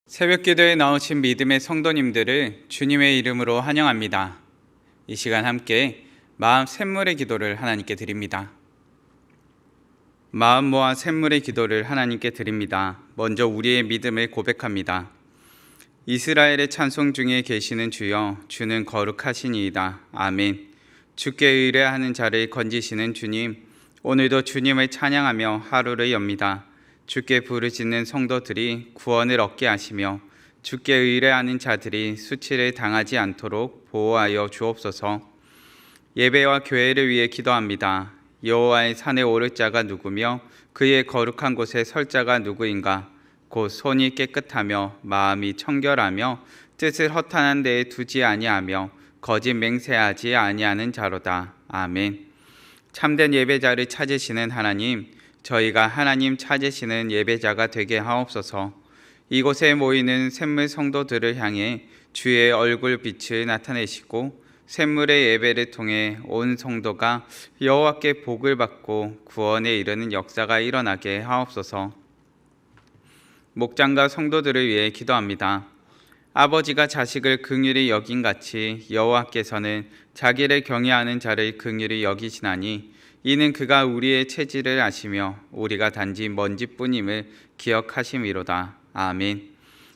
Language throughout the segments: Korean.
새벽기도에 나오신 믿음의 성도님들을 주님의 이름으로 환영합니다. 이 시간 함께 마음 샘물의 기도를 하나님께 드립니다. 마음 모아 샘물의 기도를 하나님께 드립니다. 먼저 우리의 믿음을 고백합니다. 이스라엘의 찬송 중에 계시는 주여, 주는 거룩하시니이다. 아멘. 주께 의뢰하는 자를 건지시는 주님, 오늘도 주님을 찬양하며 하루를 엽니다. 주께 부르짖는 성도들이 구원을 얻게 하시며 주께 의뢰하는 자들이 수치를 당하지 않도록 보호하여 주옵소서. 예배와 교회를 위해 기도합니다. 여호와의 산에 오를 자가 누구며 그의 거룩한 곳에 설 자가 누구인가? 곧 손이 깨끗하며 마음이 청결하며 뜻을 허탄한 데에 두지 아니하며 거짓 맹세하지 아니하는 자로다. 아멘. 참된 예배자를 찾으시는 하나님, 저희가 하나님 찾으시는 예배자가 되게 하옵소서. 이곳에 모이는 샘물 성도들을 향해 주의 얼굴 빛을 나타내시고 샘물의 예배를 통해 온 성도가 여호와께 복을 받고 구원에 이르는 역사가 일어나게 하옵소서. 목장과 성도들을 위해 기도합니다. 아버지가 자식을 긍휼히 여긴 같이 여호와께서는 자기를 경외하는 자를 긍휼히 여기시나니 이는 그가 우리의 체질을 아시며 우리가 단지 먼지뿐임을 기억하심이로다. 아멘.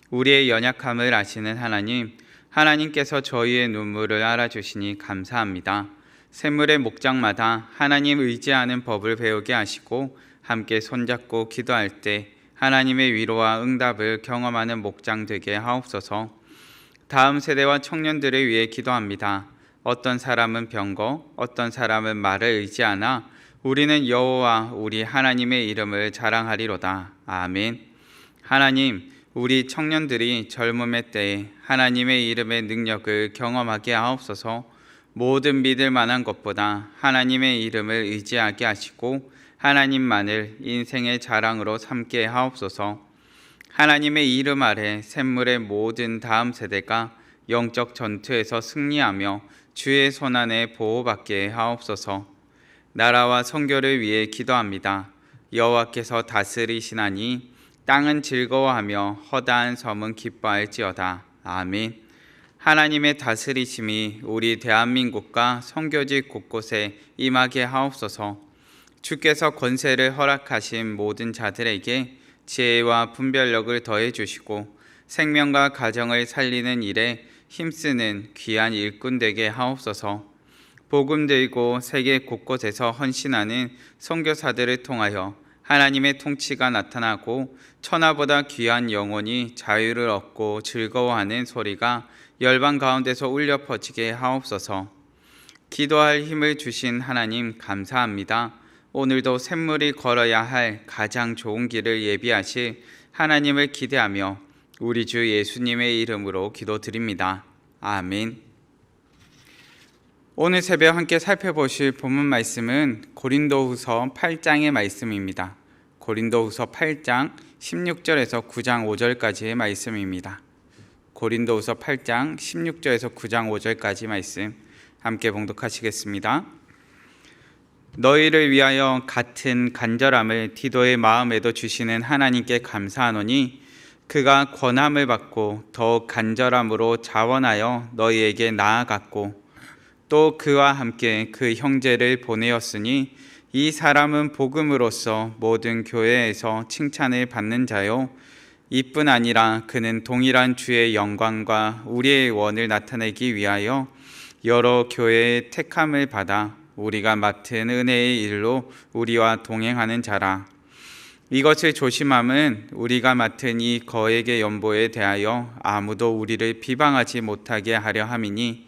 우리의 연약함을 아시는 하나님, 하나님께서 저희의 눈물을 알아주시니 감사합니다. 샘물의 목장마다 하나님 의지하는 법을 배우게 하시고 함께 손잡고 기도할 때 하나님의 위로와 응답을 경험하는 목장 되게 하옵소서. 다음 세대와 청년들을 위해 기도합니다. 어떤 사람은 병거, 어떤 사람은 말을 의지하나 우리는 여호와 우리 하나님의 이름을 자랑하리로다. 아멘. 하나님, 우리 청년들이 젊음의 때에 하나님의 이름의 능력을 경험하게 하옵소서. 모든 믿을 만한 것보다 하나님의 이름을 의지하게 하시고 하나님만을 인생의 자랑으로 삼게 하옵소서. 하나님의 이름 아래 샘물의 모든 다음 세대가 영적 전투에서 승리하며 주의 손안에 보호받게 하옵소서. 나라와 선교를 위해 기도합니다. 여호와께서 다스리시나니 땅은 즐거워하며 허다한 섬은 기뻐할지어다. 아멘. 하나님의 다스리심이 우리 대한민국과 선교지 곳곳에 임하게 하옵소서. 주께서 권세를 허락하신 모든 자들에게 지혜와 분별력을 더해 주시고 생명과 가정을 살리는 일에 힘쓰는 귀한 일꾼 되게 하옵소서. 복음 들고 세계 곳곳에서 헌신하는 선교사들을 통하여 하나님의 통치가 나타나고 천하보다 귀한 영혼이 자유를 얻고 즐거워하는 소리가 열방 가운데서 울려 퍼지게 하옵소서. 기도할 힘을 주신 하나님 감사합니다. 오늘도 샘물이 걸어야 할 가장 좋은 길을 예비하실 하나님을 기대하며 우리 주 예수님의 이름으로 기도드립니다. 아멘. 오늘 새벽 함께 살펴보실 본문 말씀은 고린도후서 8장의 말씀입니다. 고린도후서 8장 16절에서 9장 5절까지의 말씀입니다. 고린도후서 8장 16절에서 9장 5절까지 말씀 함께 봉독하시겠습니다. 너희를 위하여 같은 간절함을 디도의 마음에도 주시는 하나님께 감사하노니 그가 권함을 받고 더욱 간절함으로 자원하여 너희에게 나아갔고 또 그와 함께 그 형제를 보내었으니 이 사람은 복음으로써 모든 교회에서 칭찬을 받는 자요 이뿐 아니라 그는 동일한 주의 영광과 우리의 원을 나타내기 위하여 여러 교회의 택함을 받아 우리가 맡은 은혜의 일로 우리와 동행하는 자라. 이것을 조심함은 우리가 맡은 이 거액의 연보에 대하여 아무도 우리를 비방하지 못하게 하려 함이니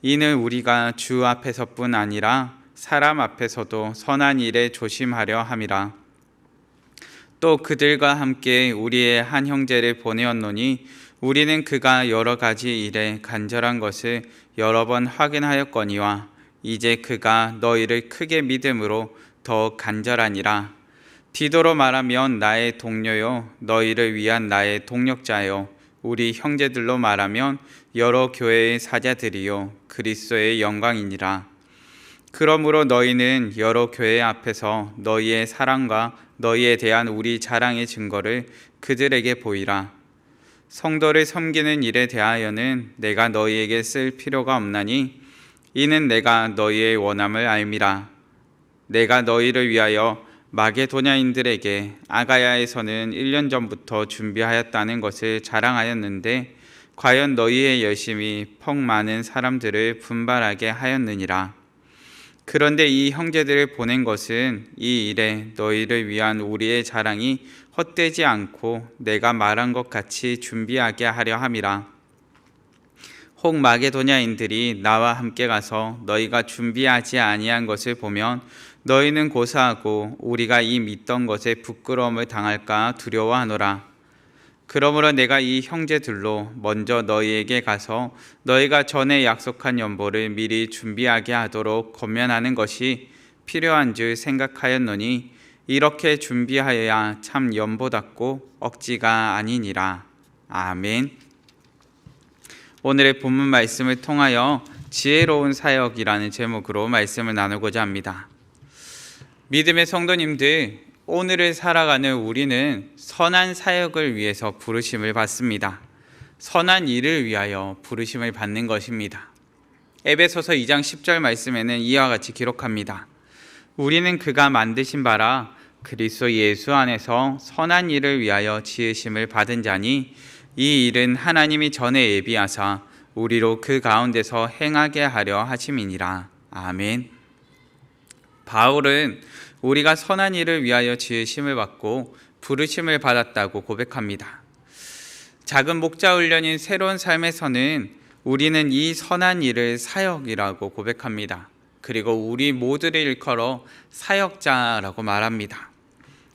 이는 우리가 주 앞에서뿐 아니라 사람 앞에서도 선한 일에 조심하려 함이라. 또 그들과 함께 우리의 한 형제를 보내었노니 우리는 그가 여러 가지 일에 간절한 것을 여러 번 확인하였거니와 이제 그가 너희를 크게 믿음으로 더 간절하니라. 디도로 말하면 나의 동료요 너희를 위한 나의 동력자요 우리 형제들로 말하면 여러 교회의 사자들이요 그리스도의 영광이니라. 그러므로 너희는 여러 교회 앞에서 너희의 사랑과 너희에 대한 우리 자랑의 증거를 그들에게 보이라. 성도를 섬기는 일에 대하여는 내가 너희에게 쓸 필요가 없나니 이는 내가 너희의 원함을 알미라. 내가 너희를 위하여 마게도냐인들에게 아가야에서는 1년 전부터 준비하였다는 것을 자랑하였는데 과연 너희의 열심이 퍽 많은 사람들을 분발하게 하였느니라. 그런데 이 형제들을 보낸 것은 이 일에 너희를 위한 우리의 자랑이 헛되지 않고 내가 말한 것 같이 준비하게 하려 함이라. 혹 마게도냐인들이 나와 함께 가서 너희가 준비하지 아니한 것을 보면 너희는 고사하고 우리가 이 믿던 것에 부끄러움을 당할까 두려워하노라. 그러므로 내가 이 형제들로 먼저 너희에게 가서 너희가 전에 약속한 연보를 미리 준비하게 하도록 권면하는 것이 필요한 줄 생각하였노니 이렇게 준비하여야 참 연보답고 억지가 아니니라. 아멘. 오늘의 본문 말씀을 통하여 지혜로운 사역이라는 제목으로 말씀을 나누고자 합니다. 믿음의 성도님들, 오늘을 살아가는 우리는 선한 사역을 위해서 부르심을 받습니다. 선한 일을 위하여 부르심을 받는 것입니다. 에베소서 2장 10절 말씀에는 이와 같이 기록합니다. 우리는 그가 만드신 바라 그리스도 예수 안에서 선한 일을 위하여 지으심을 받은 자니 이 일은 하나님이 전에 예비하사 우리로 그 가운데서 행하게 하려 하심이니라. 아멘. 바울은 우리가 선한 일을 위하여 지으심을 받고 부르심을 받았다고 고백합니다. 작은 목자 훈련인 새로운 삶에서는 우리는 이 선한 일을 사역이라고 고백합니다. 그리고 우리 모두를 일컬어 사역자라고 말합니다.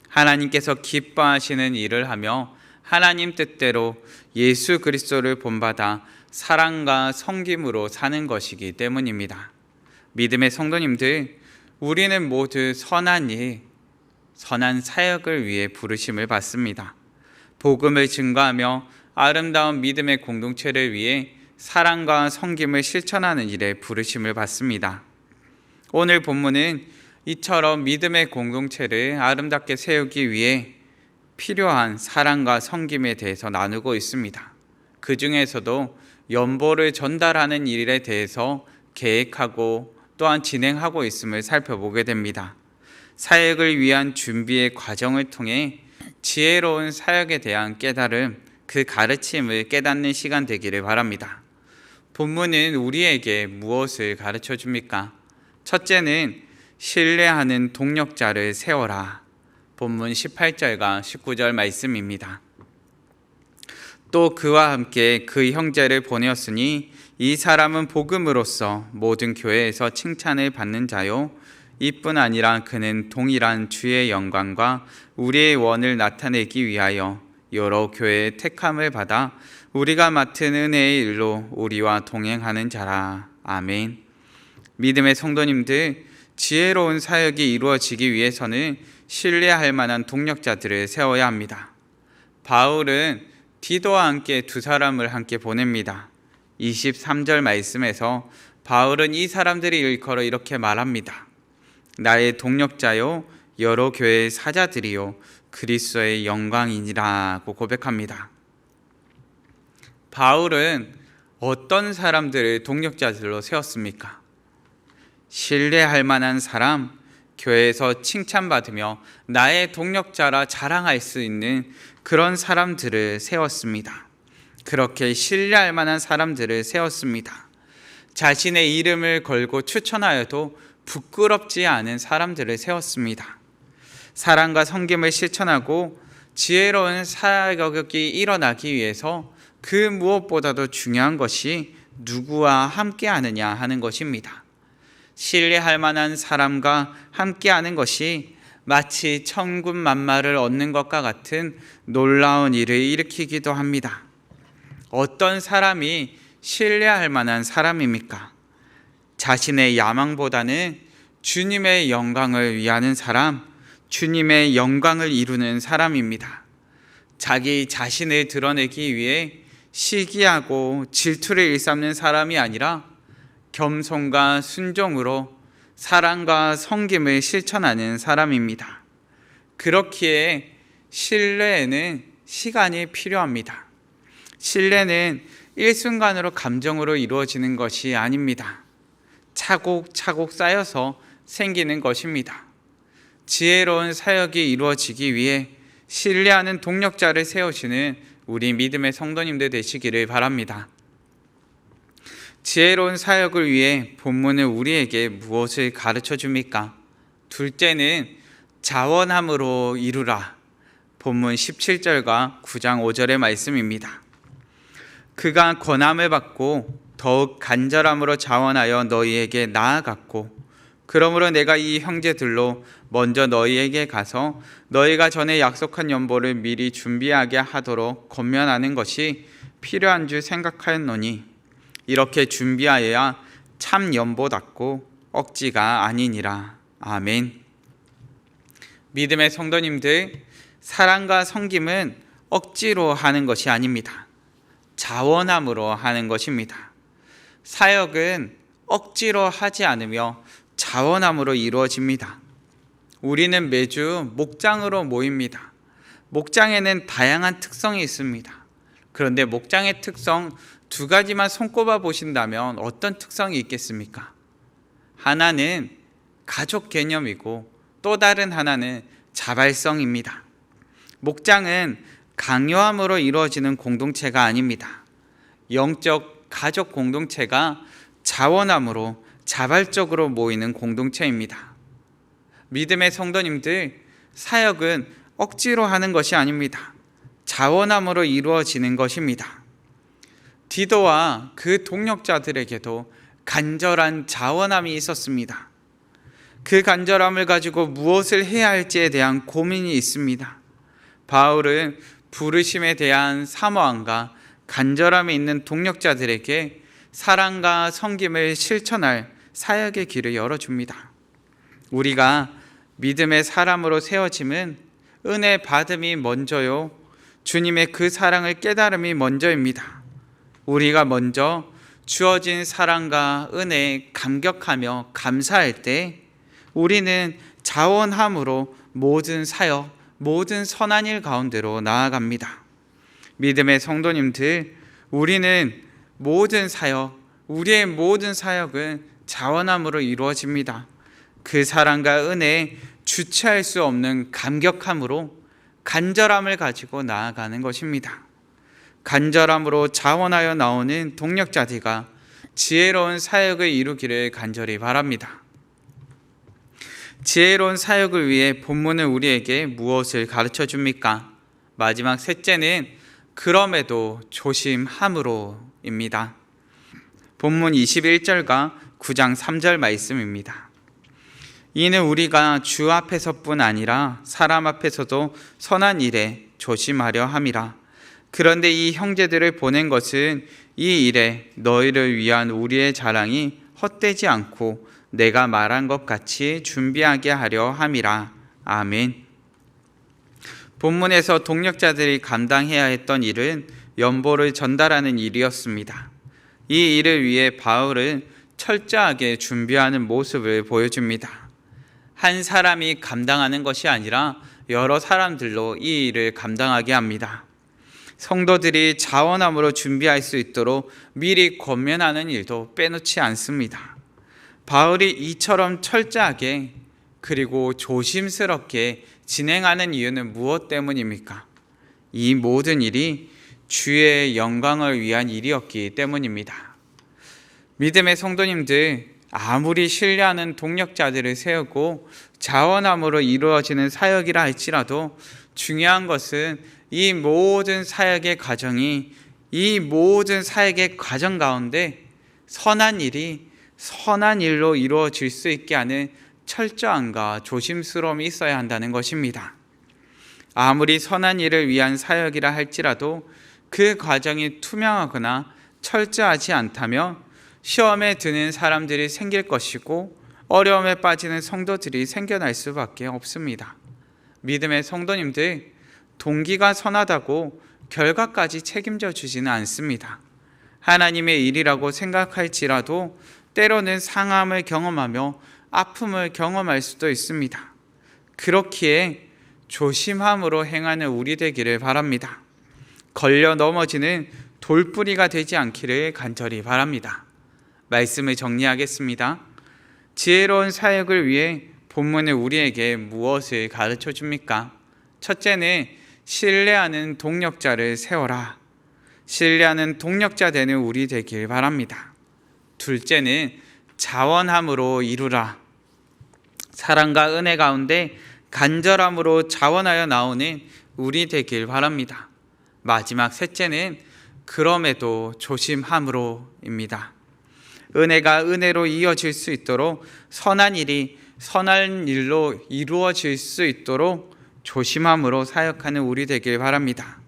하나님께서 기뻐하시는 일을 하며 하나님 뜻대로 예수 그리스도를 본받아 사랑과 섬김으로 사는 것이기 때문입니다. 믿음의 성도님들, 우리는 모두 선한 일, 선한 사역을 위해 부르심을 받습니다. 복음을 증거하며 아름다운 믿음의 공동체를 위해 사랑과 섬김을 실천하는 일에 부르심을 받습니다. 오늘 본문은 이처럼 믿음의 공동체를 아름답게 세우기 위해 필요한 사랑과 섬김에 대해서 나누고 있습니다. 그 중에서도 연보를 전달하는 일에 대해서 계획하고 또한 진행하고 있음을 살펴보게 됩니다. 사역을 위한 준비의 과정을 통해 지혜로운 사역에 대한 깨달음, 그 가르침을 깨닫는 시간 되기를 바랍니다. 본문은 우리에게 무엇을 가르쳐 줍니까? 첫째는 신뢰하는 동력자를 세워라. 본문 18절과 19절 말씀입니다. 또 그와 함께 그 형제를 보내었으니 이 사람은 복음으로써 모든 교회에서 칭찬을 받는 자요 이뿐 아니라 그는 동일한 주의 영광과 우리의 원을 나타내기 위하여 여러 교회의 택함을 받아 우리가 맡은 은혜의 일로 우리와 동행하는 자라. 아멘. 믿음의 성도님들, 지혜로운 사역이 이루어지기 위해서는 신뢰할 만한 동력자들을 세워야 합니다. 바울은 디도와 함께 두 사람을 함께 보냅니다. 23절 말씀에서 바울은 이 사람들이 일컬어 이렇게 말합니다. 나의 동력자요 여러 교회의 사자들이요 그리스도의 영광이니라고 고백합니다. 바울은 어떤 사람들을 동력자들로 세웠습니까? 신뢰할 만한 사람, 교회에서 칭찬받으며 나의 동력자라 자랑할 수 있는 그런 사람들을 세웠습니다. 그렇게 신뢰할 만한 사람들을 세웠습니다. 자신의 이름을 걸고 추천하여도 부끄럽지 않은 사람들을 세웠습니다. 사랑과 섬김을 실천하고 지혜로운 사역이 일어나기 위해서 그 무엇보다도 중요한 것이 누구와 함께하느냐 하는 것입니다. 신뢰할 만한 사람과 함께하는 것이 마치 천군만마를 얻는 것과 같은 놀라운 일을 일으키기도 합니다. 어떤 사람이 신뢰할 만한 사람입니까? 자신의 야망보다는 주님의 영광을 위하는 사람, 주님의 영광을 이루는 사람입니다. 자기 자신을 드러내기 위해 시기하고 질투를 일삼는 사람이 아니라 겸손과 순종으로 사랑과 섬김을 실천하는 사람입니다. 그렇기에 신뢰에는 시간이 필요합니다. 신뢰는 일순간으로 감정으로 이루어지는 것이 아닙니다. 차곡차곡 쌓여서 생기는 것입니다. 지혜로운 사역이 이루어지기 위해 신뢰하는 동력자를 세우시는 우리 믿음의 성도님들 되시기를 바랍니다. 지혜로운 사역을 위해 본문은 우리에게 무엇을 가르쳐 줍니까? 둘째는 자원함으로 이루라. 본문 17절과 9장 5절의 말씀입니다. 그가 권함을 받고 더욱 간절함으로 자원하여 너희에게 나아갔고, 그러므로 내가 이 형제들로 먼저 너희에게 가서 너희가 전에 약속한 연보를 미리 준비하게 하도록 권면하는 것이 필요한 줄 생각하였노니, 이렇게 준비하여야 참 연보답고 억지가 아니니라. 아멘. 믿음의 성도님들, 사랑과 섬김은 억지로 하는 것이 아닙니다. 자원함으로 하는 것입니다. 사역은 억지로 하지 않으며 자원함으로 이루어집니다. 우리는 매주 목장으로 모입니다. 목장에는 다양한 특성이 있습니다. 그런데 목장의 특성 두 가지만 손꼽아 보신다면 어떤 특성이 있겠습니까? 하나는 가족 개념이고 또 다른 하나는 자발성입니다. 목장은 강요함으로 이루어지는 공동체가 아닙니다. 영적 가족 공동체가 자원함으로 자발적으로 모이는 공동체입니다. 믿음의 성도님들, 사역은 억지로 하는 것이 아닙니다. 자원함으로 이루어지는 것입니다. 디도와 그 동력자들에게도 간절한 자원함이 있었습니다. 그 간절함을 가지고 무엇을 해야 할지에 대한 고민이 있습니다. 바울은 부르심에 대한 사모함과 간절함이 있는 동력자들에게 사랑과 섬김을 실천할 사역의 길을 열어줍니다. 우리가 믿음의 사람으로 세워짐은 은혜 받음이 먼저요, 주님의 그 사랑을 깨달음이 먼저입니다. 우리가 먼저 주어진 사랑과 은혜에 감격하며 감사할 때 우리는 자원함으로 모든 사역, 모든 선한 일 가운데로 나아갑니다. 믿음의 성도님들, 우리는 모든 사역, 우리의 모든 사역은 자원함으로 이루어집니다. 그 사랑과 은혜에 주체할 수 없는 감격함으로 간절함을 가지고 나아가는 것입니다. 간절함으로 자원하여 나오는 동력자들과 지혜로운 사역을 이루기를 간절히 바랍니다. 지혜로운 사역을 위해 본문은 우리에게 무엇을 가르쳐 줍니까? 마지막 셋째는 그럼에도 조심함으로입니다. 본문 21절과 9장 3절 말씀입니다. 이는 우리가 주 앞에서뿐 아니라 사람 앞에서도 선한 일에 조심하려 함이라. 그런데 이 형제들을 보낸 것은 이 일에 너희를 위한 우리의 자랑이 헛되지 않고 내가 말한 것 같이 준비하게 하려 함이라. 아멘. 본문에서 동력자들이 감당해야 했던 일은 연보를 전달하는 일이었습니다. 이 일을 위해 바울은 철저하게 준비하는 모습을 보여줍니다. 한 사람이 감당하는 것이 아니라 여러 사람들로 이 일을 감당하게 합니다. 성도들이 자원함으로 준비할 수 있도록 미리 권면하는 일도 빼놓지 않습니다. 바울이 이처럼 철저하게 그리고 조심스럽게 진행하는 이유는 무엇 때문입니까? 이 모든 일이 주의 영광을 위한 일이었기 때문입니다. 믿음의 성도님들, 아무리 신뢰하는 동력자들을 세우고 자원함으로 이루어지는 사역이라 할지라도 중요한 것은 이 모든 사역의 과정이, 이 모든 사역의 과정 가운데 선한 일이 선한 일로 이루어질 수 있게 하는 철저함과 조심스러움이 있어야 한다는 것입니다. 아무리 선한 일을 위한 사역이라 할지라도 그 과정이 투명하거나 철저하지 않다면 시험에 드는 사람들이 생길 것이고 어려움에 빠지는 성도들이 생겨날 수밖에 없습니다. 믿음의 성도님들, 동기가 선하다고 결과까지 책임져 주지는 않습니다. 하나님의 일이라고 생각할지라도 때로는 상함을 경험하며 아픔을 경험할 수도 있습니다. 그렇기에 조심함으로 행하는 우리 되기를 바랍니다. 걸려 넘어지는 돌뿌리가 되지 않기를 간절히 바랍니다. 말씀을 정리하겠습니다. 지혜로운 사역을 위해 본문은 우리에게 무엇을 가르쳐 줍니까? 첫째는 신뢰하는 동력자를 세워라. 신뢰하는 동력자 되는 우리 되길 바랍니다. 둘째는 자원함으로 이루라. 사랑과 은혜 가운데 간절함으로 자원하여 나오는 우리 되길 바랍니다. 마지막 셋째는 그럼에도 조심함으로입니다. 은혜가 은혜로 이어질 수 있도록 선한 일이 선한 일로 이루어질 수 있도록 조심함으로 사역하는 우리 되길 바랍니다.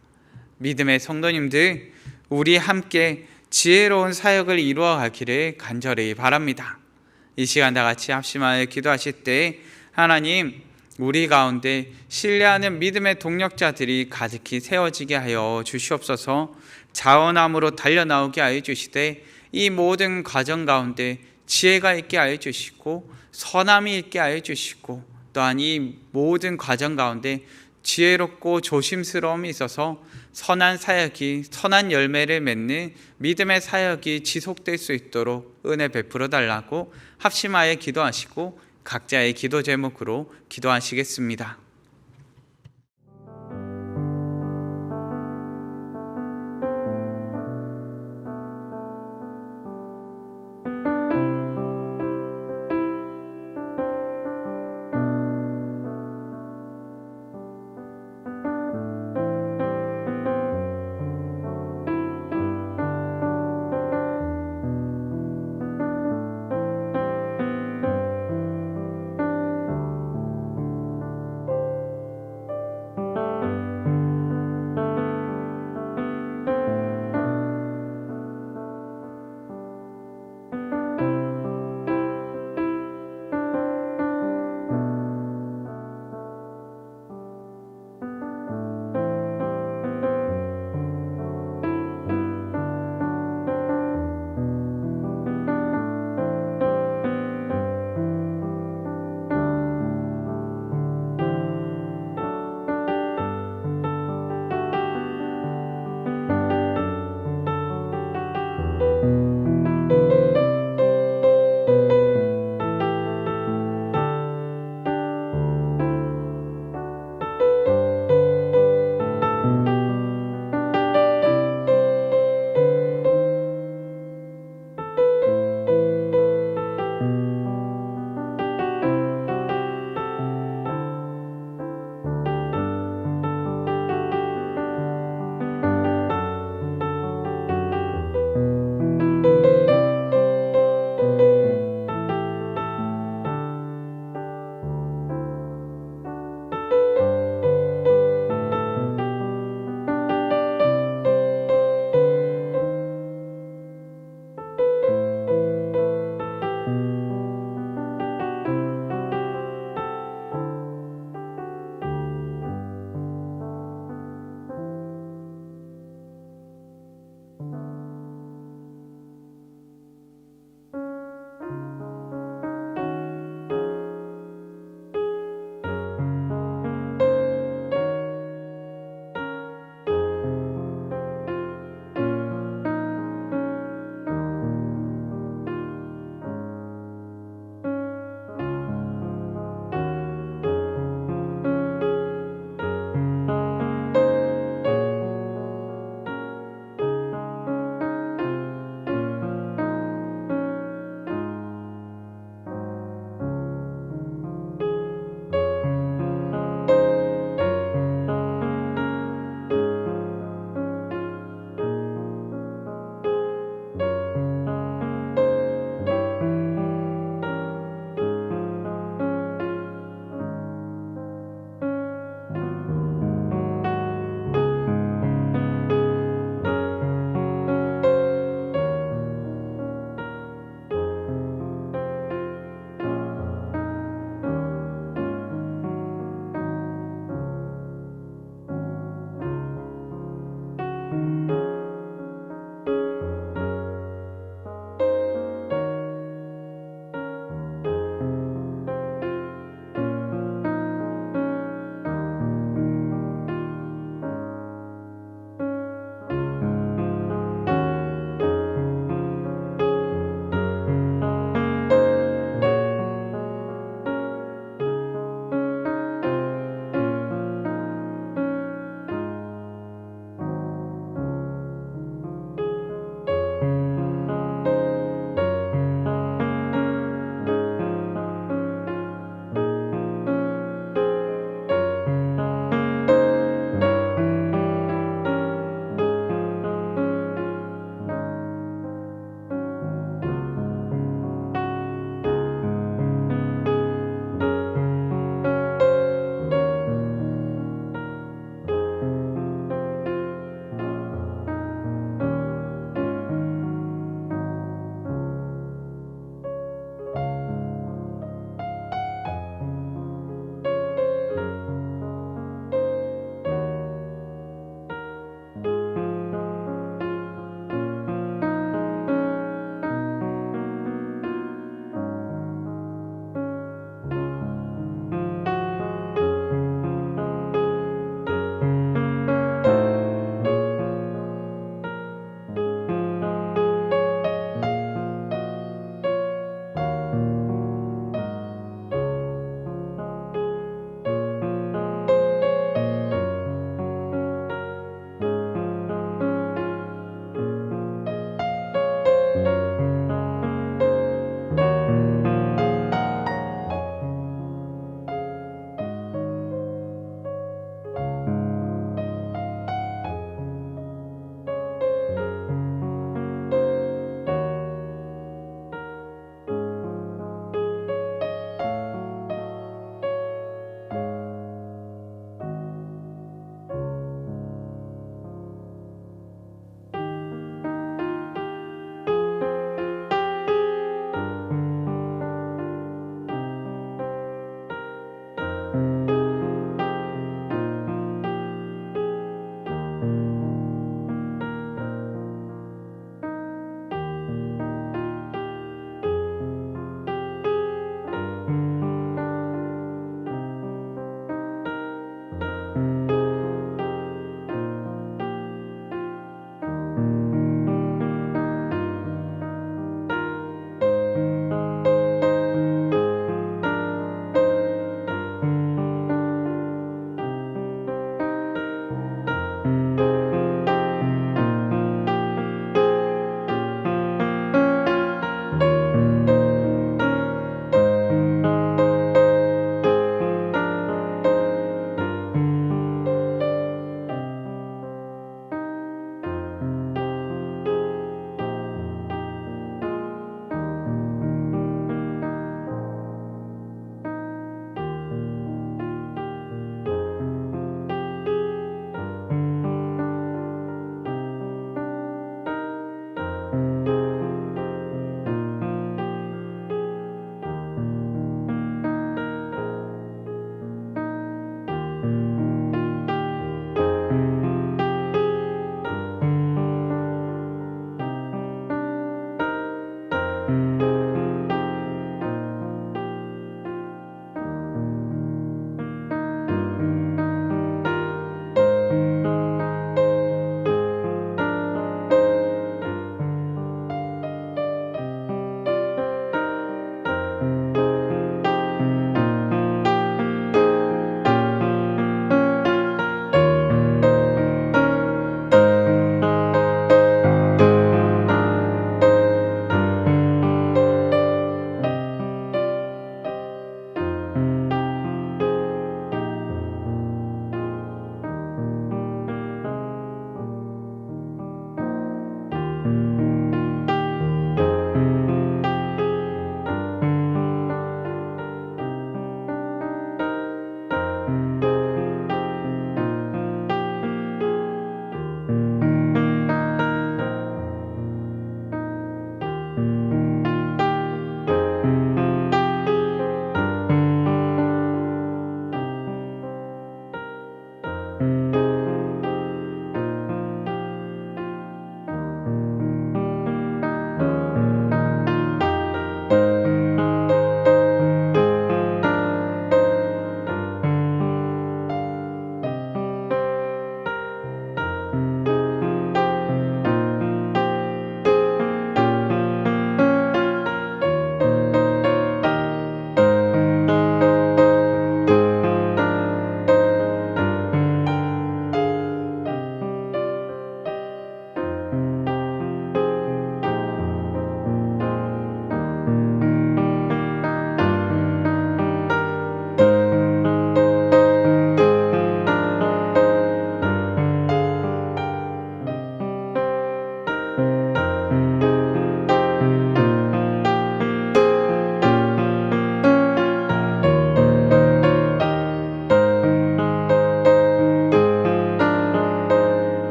믿음의 성도님들, 우리 함께 지혜로운 사역을 이루어 가기를 간절히 바랍니다. 이 시간 다 같이 합심하여 기도하실 때 하나님, 우리 가운데 신뢰하는 믿음의 동력자들이 가득히 세워지게 하여 주시옵소서. 자원함으로 달려나오게 하여 주시되 이 모든 과정 가운데 지혜가 있게 하여 주시고 선함이 있게 하여 주시고 또한 이 모든 과정 가운데 지혜롭고 조심스러움이 있어서 선한 사역이 선한 열매를 맺는 믿음의 사역이 지속될 수 있도록 은혜 베풀어 달라고 합심하여 기도하시고 각자의 기도 제목으로 기도하시겠습니다.